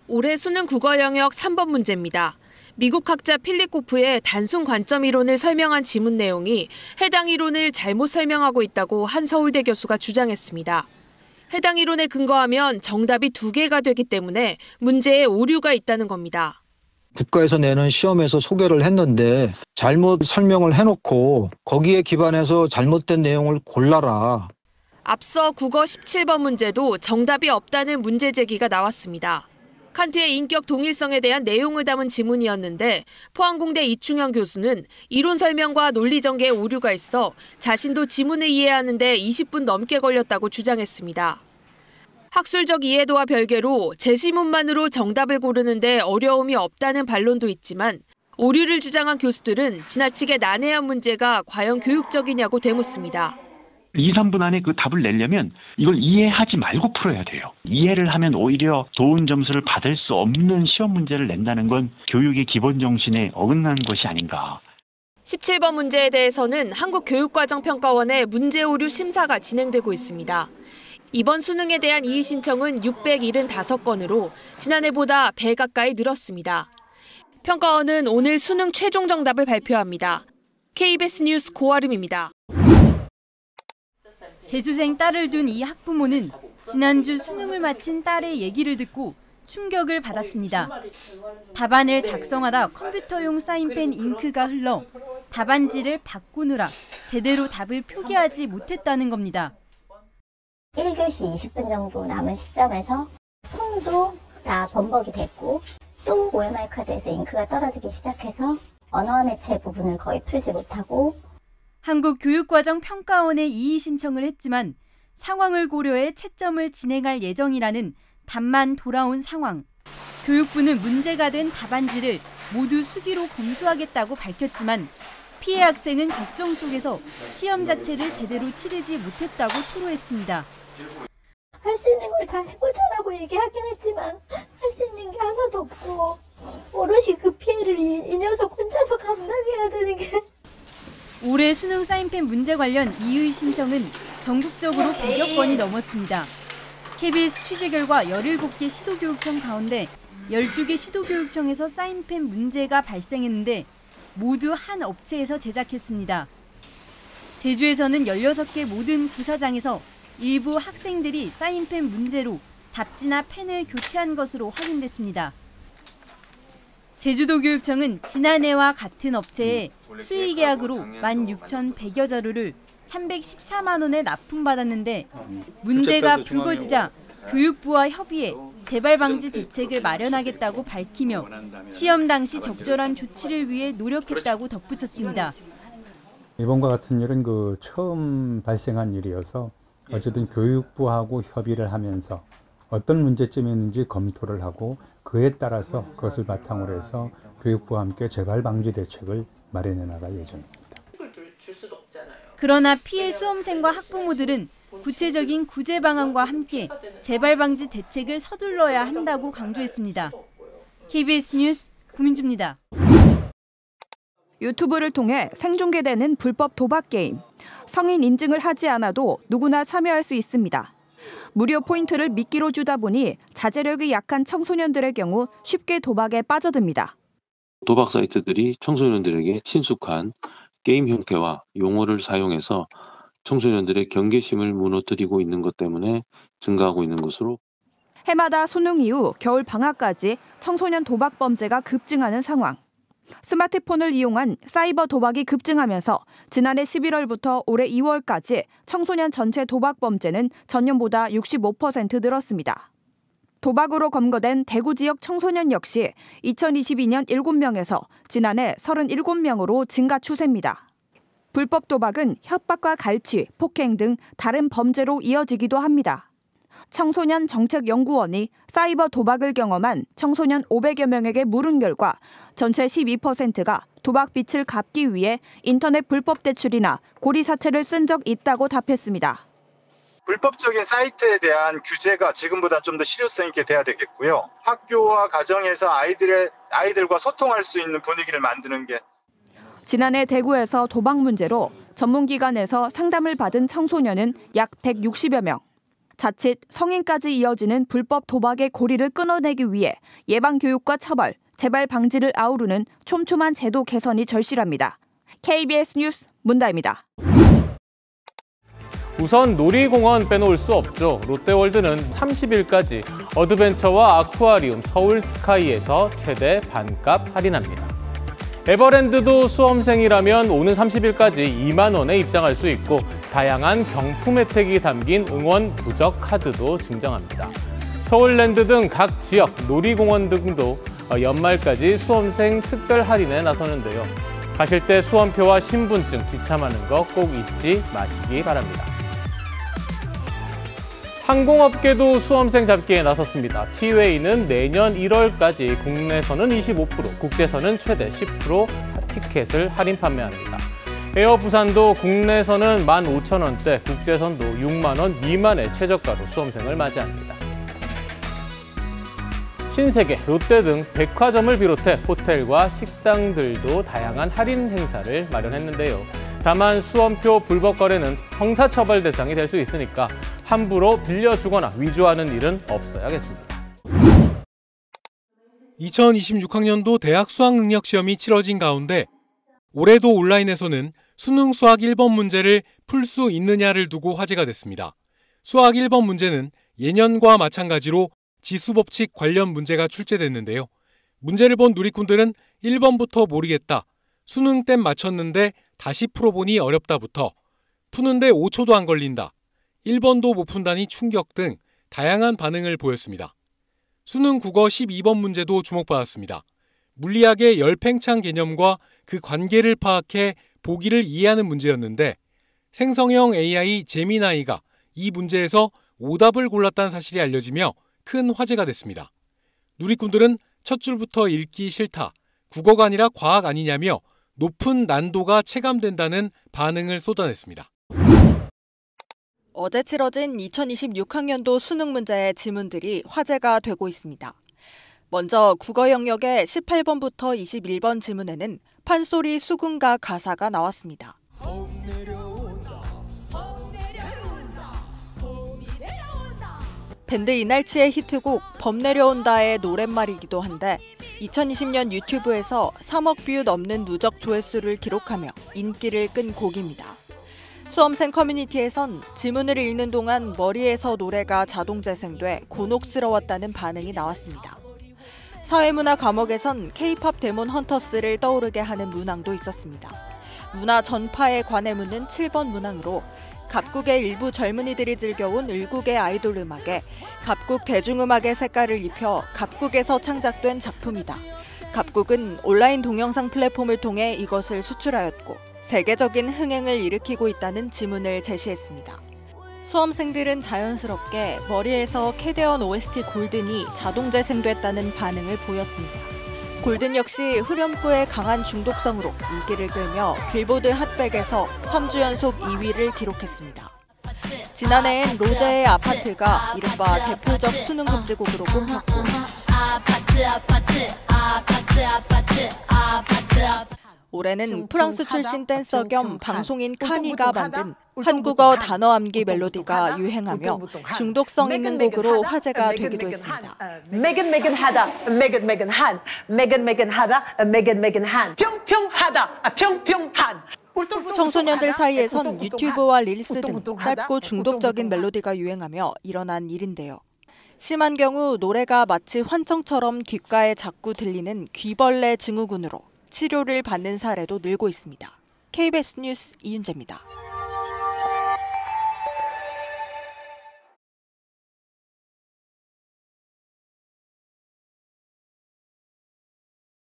올해 수능 국어 영역 3번 문제입니다. 미국 학자 필리코프의 단순 관점 이론을 설명한 지문 내용이 해당 이론을 잘못 설명하고 있다고 한 서울대 교수가 주장했습니다. 해당 이론에 근거하면 정답이 2개가 되기 때문에 문제에 오류가 있다는 겁니다. 국가에서 내는 시험에서 소개를 했는데 잘못 설명을 해놓고 거기에 기반해서 잘못된 내용을 골라라. 앞서 국어 17번 문제도 정답이 없다는 문제 제기가 나왔습니다. 칸트의 인격 동일성에 대한 내용을 담은 지문이었는데 포항공대 이충현 교수는 이론 설명과 논리 전개에 오류가 있어 자신도 지문을 이해하는 데 20분 넘게 걸렸다고 주장했습니다. 학술적 이해도와 별개로 제시문만으로 정답을 고르는데 어려움이 없다는 반론도 있지만 오류를 주장한 교수들은 지나치게 난해한 문제가 과연 교육적이냐고 되묻습니다. 2, 3분 안에 그 답을 내려면 이걸 이해하지 말고 풀어야 돼요. 이해를 하면 오히려 좋은 점수를 받을 수 없는 시험 문제를 낸다는 건 교육의 기본 정신에 어긋난 것이 아닌가. 17번 문제에 대해서는 한국교육과정평가원의 문제 오류 심사가 진행되고 있습니다. 이번 수능에 대한 이의 신청은 675건으로 지난해보다 배 가까이 늘었습니다. 평가원은 오늘 수능 최종 정답을 발표합니다. KBS 뉴스 고아름입니다. 재수생 딸을 둔 이 학부모는 지난주 수능을 마친 딸의 얘기를 듣고 충격을 받았습니다. 답안을 작성하다 컴퓨터용 사인펜 잉크가 흘러 답안지를 바꾸느라 제대로 답을 표기하지 못했다는 겁니다. 1교시 20분 정도 남은 시점에서 손도 다 범벅이 됐고 또 OMR 카드에서 잉크가 떨어지기 시작해서 언어와 매체 부분을 거의 풀지 못하고 한국교육과정평가원에 이의 신청을 했지만 상황을 고려해 채점을 진행할 예정이라는 답만 돌아온 상황. 교육부는 문제가 된 답안지를 모두 수기로 검수하겠다고 밝혔지만 피해 학생은 걱정 속에서 시험 자체를 제대로 치르지 못했다고 토로했습니다. 할 수 있는 걸 다 해보자라고 얘기하긴 했지만 할 수 있는 게 하나도 없고 오롯이 그 피해를 이 녀석 혼자서 감당해야 되는 게. 올해 수능 사인펜 문제 관련 이의 신청은 전국적으로 100여 건이 넘었습니다. KBS 취재 결과 17개 시도교육청 가운데 12개 시도교육청에서 사인펜 문제가 발생했는데 모두 한 업체에서 제작했습니다. 제주에서는 16개 모든 부사장에서 일부 학생들이 사인펜 문제로 답지나 펜을 교체한 것으로 확인됐습니다. 제주도교육청은 지난해와 같은 업체에 수의 계약으로 16,100여 자루를 314만 원에 납품받았는데 문제가 불거지자 교육부와 협의해 재발 방지 대책을 마련하겠다고 밝히며 시험 당시 적절한 조치를 위해 노력했다고 덧붙였습니다. 이번과 같은 일은 처음 발생한 일이어서 어쨌든 교육부하고 협의를 하면서 어떤 문제점이 있는지 검토를 하고 그에 따라서 그것을 바탕으로 해서 교육부와 함께 재발 방지 대책을 마련해 나갈 예정입니다. 그러나 피해 수험생과 학부모들은 구체적인 구제 방안과 함께 재발 방지 대책을 서둘러야 한다고 강조했습니다. KBS 뉴스 고민주입니다. 유튜브를 통해 생중계되는 불법 도박 게임. 성인 인증을 하지 않아도 누구나 참여할 수 있습니다. 무료 포인트를 미끼로 주다 보니 자제력이 약한 청소년들의 경우 쉽게 도박에 빠져듭니다. 도박 사이트들이 청소년들에게 친숙한 게임 형태와 용어를 사용해서 청소년들의 경계심을 무너뜨리고 있는 것 때문에 증가하고 있는 것으로. 해마다 수능 이후 겨울 방학까지 청소년 도박 범죄가 급증하는 상황. 스마트폰을 이용한 사이버 도박이 급증하면서 지난해 11월부터 올해 2월까지 청소년 전체 도박 범죄는 전년보다 65% 늘었습니다. 도박으로 검거된 대구 지역 청소년 역시 2022년 7명에서 지난해 37명으로 증가 추세입니다. 불법 도박은 협박과 갈취, 폭행 등 다른 범죄로 이어지기도 합니다. 청소년 정책연구원이 사이버 도박을 경험한 청소년 500여 명에게 물은 결과 전체 12%가 도박 빚을 갚기 위해 인터넷 불법 대출이나 고리 사채를 쓴 적 있다고 답했습니다. 불법적인 사이트에 대한 규제가 지금보다 좀 더 실효성 있게 돼야 되겠고요. 학교와 가정에서 아이들과 소통할 수 있는 분위기를 만드는 게. 지난해 대구에서 도박 문제로 전문기관에서 상담을 받은 청소년은 약 160여 명. 자칫 성인까지 이어지는 불법 도박의 고리를 끊어내기 위해 예방교육과 처벌, 재발 방지를 아우르는 촘촘한 제도 개선이 절실합니다. KBS 뉴스 문다입니다. 우선 놀이공원 빼놓을 수 없죠. 롯데월드는 30일까지 어드벤처와 아쿠아리움 서울스카이에서 최대 반값 할인합니다. 에버랜드도 수험생이라면 오는 30일까지 2만 원에 입장할 수 있고 다양한 경품 혜택이 담긴 응원 부적 카드도 증정합니다. 서울랜드 등 각 지역 놀이공원 등도 연말까지 수험생 특별 할인에 나서는데요. 가실 때 수험표와 신분증 지참하는 거 꼭 잊지 마시기 바랍니다. 항공업계도 수험생 잡기에 나섰습니다. 티웨이는 내년 1월까지 국내선은 25%, 국제선은 최대 10% 티켓을 할인 판매합니다. 에어부산도 국내선은 15,000원대, 국제선도 6만 원 미만의 최저가로 수험생을 맞이합니다. 신세계, 롯데 등 백화점을 비롯해 호텔과 식당들도 다양한 할인 행사를 마련했는데요. 다만 수험표 불법 거래는 형사처벌 대상이 될 수 있으니까 함부로 빌려주거나 위조하는 일은 없어야겠습니다. 2026학년도 대학 수학능력시험이 치러진 가운데 올해도 온라인에서는 수능 수학 1번 문제를 풀 수 있느냐를 두고 화제가 됐습니다. 수학 1번 문제는 예년과 마찬가지로 지수법칙 관련 문제가 출제됐는데요. 문제를 본 누리꾼들은 1번부터 모르겠다, 수능 땐 맞췄는데 다시 풀어보니 어렵다부터 푸는데 5초도 안 걸린다, 1번도 못 푼다니 충격 등 다양한 반응을 보였습니다. 수능 국어 12번 문제도 주목받았습니다. 물리학의 열팽창 개념과 그 관계를 파악해 보기를 이해하는 문제였는데 생성형 AI 제미나이가 이 문제에서 오답을 골랐다는 사실이 알려지며 큰 화제가 됐습니다. 누리꾼들은 첫 줄부터 읽기 싫다, 국어가 아니라 과학 아니냐며 높은 난도가 체감된다는 반응을 쏟아냈습니다. 어제 치러진 2026학년도 수능 문제의 지문들이 화제가 되고 있습니다. 먼저 국어 영역의 18번부터 21번 지문에는 판소리 수군가 가사가 나왔습니다. 밴드 이날치의 히트곡 범 내려온다의 노랫말이기도 한데 2020년 유튜브에서 3억 뷰 넘는 누적 조회수를 기록하며 인기를 끈 곡입니다. 수험생 커뮤니티에선 지문을 읽는 동안 머리에서 노래가 자동 재생돼 곤혹스러웠다는 반응이 나왔습니다. 사회문화 과목에선 K-팝 데몬 헌터스를 떠오르게 하는 문항도 있었습니다. 문화 전파에 관해 묻는 7번 문항으로 갑국의 일부 젊은이들이 즐겨온 을국의 아이돌 음악에 갑국 대중음악의 색깔을 입혀 갑국에서 창작된 작품이다. 갑국은 온라인 동영상 플랫폼을 통해 이것을 수출하였고 세계적인 흥행을 일으키고 있다는 지문을 제시했습니다. 수험생들은 자연스럽게 머리에서 캐대언 OST 골든이 자동 재생됐다는 반응을 보였습니다. 골든 역시 후렴구의 강한 중독성으로 인기를 끌며 빌보드 핫백에서 3주 연속 2위를 기록했습니다. 지난해엔 로제의 아파트가 이른바 대표적 수능 급제곡으로 꼽혔고 올해는 프랑스 출신 댄서 겸 방송인 카니가 만든 한국어 단어 암기 멜로디가 유행하며 중독성 있는 곡으로 화제가 되기도 했습니다. 매근 하다, 매근 한, 매근 하다, 매근 한, 평평하다, 평평한. 청소년들 사이에선 유튜브와 릴스 등 짧고 중독적인 멜로디가 유행하며 일어난 일인데요. 심한 경우 노래가 마치 환청처럼 귓가에 자꾸 들리는 귀벌레 증후군으로 치료를 받는 사례도 늘고 있습니다. KBS 뉴스 이윤재입니다.